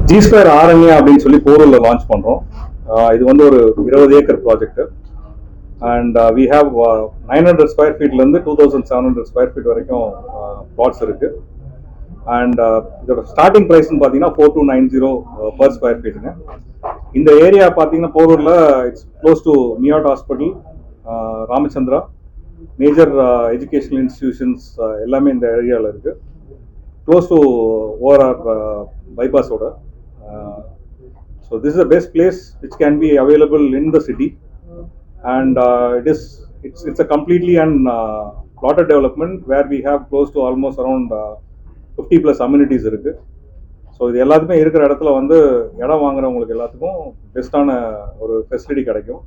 G square Aranya அப்படின்னு சொல்லி போரூரில் launch பண்ணுறோம். இது வந்து ஒரு 20 acre project. And we have 900 square ஃபீட்லேருந்து 2700 ஸ்கொயர் ஃபீட் வரைக்கும் பிளாட்ஸ் இருக்குது. அண்ட் இதோட ஸ்டார்டிங் ப்ரைஸ்ன்னு பார்த்தீங்கன்னா 4290 பர் ஸ்கொயர் ஃபீட்டுங்க. இந்த ஏரியா பார்த்தீங்கன்னா போரூரில் it's close to MIOT hospital, Ramachandra, major educational institutions எல்லாமே இந்த ஏரியாவில் இருக்குது. க்ளோஸ் டு ஓஆர்ஆர் bypass-ஓட. So this is the best place which can be available in the city, and it's a completely plotted development where we have close to almost around 50 plus amenities இருக்கு. So இது எல்லாத்துக்குமே இருக்கிற இடத்துல வந்து இடம் வாங்குறவங்களுக்கு எல்லாத்துக்கும் பெஸ்டான ஒரு ஃபெசிலிட்டி கிடைக்கும்.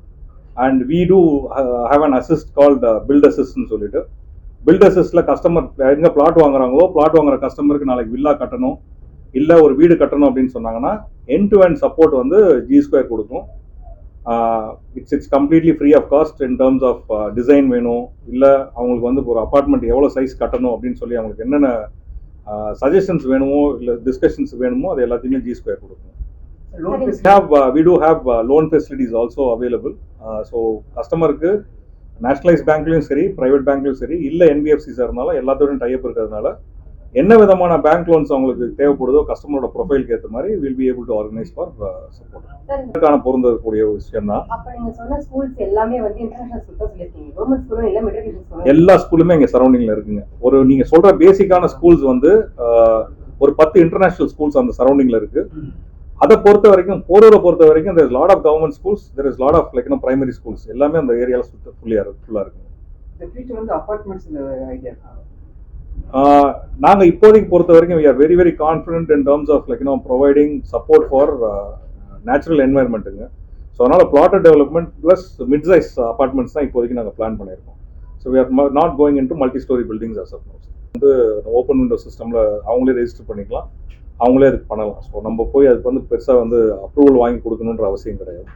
And we do have an assist called build assistன்னு சொல்லிட்டு, பில்ட் அசிஸ்ட்ல கஸ்டமர் எங்க பிளாட் வாங்குறாங்களோ பிளாட் வாங்குற கஸ்டமருக்கு நாளைக்கு வில்லா கட்டணும் இல்லை ஒரு வீடு கட்டணும் அப்படின்னு சொன்னாங்கன்னா எண்ட் டு எண்ட் சப்போர்ட் வந்து ஜி ஸ்கொயர் கொடுக்கும். It's completely free of cost in terms of design வேணும், இல்லை அவங்களுக்கு வந்து ஒரு அப்பார்ட்மெண்ட் எவ்வளோ சைஸ் கட்டணும் அப்படின்னு சொல்லி அவங்களுக்கு என்னென்ன சஜஷன்ஸ் வேணுமோ இல்லை டிஸ்கஷன்ஸ் வேணுமோ அது எல்லாத்தையுமே ஜி ஸ்கொயர் கொடுக்கும். We do have loan facilities also available. So கஸ்டமருக்கு நேஷனலைஸ் பேங்க்லையும் சரி ப்ரைவேட் பேங்க்லையும் சரி இல்லை என்பிஎஃப்சிஸாக இருந்தாலும் எல்லாத்தோடையும் டைப் இருக்கிறதுனால என்ன விதமான பேங்க் லோன்ஸ் அவங்களுக்கு தேவைப்படுதோ கஸ்டமரோட ப்ரொஃபைலுக்கு ஏற்ற மாதிரி will be able to organise for support. இதுக்கான பொருந்தக்கூடிய விஷயம் தான். எல்லா ஸ்கூலுமே இங்கே சரௌண்டிங்ல இருக்குங்க. ஒரு நீங்க சொல்ற பேசிக்கான ஸ்கூல்ஸ் வந்து ஒரு 10 இன்டர்நேஷனல் ஸ்கூல்ஸ் அந்த சரௌண்டிங்ல இருக்கு. அதை பொறுத்த வரைக்கும் போரூரை பொறுத்த வரைக்கும் there is lot of government schools, there is lot of primary schools எல்லாமே அந்த ஏரியால ஃபுல்லா இருக்கு. இந்த ஃபியூச்சர் வந்து அபார்ட்மெண்ட்ஸ் ஐடியா நாங்கள் இப்போதைக்கு பொறுத்த வரைக்கும் we are very very confident in terms of providing support for natural environmentங்க. ஸோ அதனால plotted development plus mid-size apartments தான் இப்போதைக்கு நாங்கள் பிளான் பண்ணியிருக்கோம். So we are not going into multi-story buildings as of now. வந்து ஓப்பன் விண்டோ சிஸ்டமில் அவங்களே register பண்ணிக்கலாம், அவங்களே அதுக்கு பண்ணலாம். ஸோ நம்ம போய் அதுக்கு வந்து பெருசாக வந்து அப்ரூவல் வாங்கி கொடுக்கணுன்ற அவசியம் கிடையாது.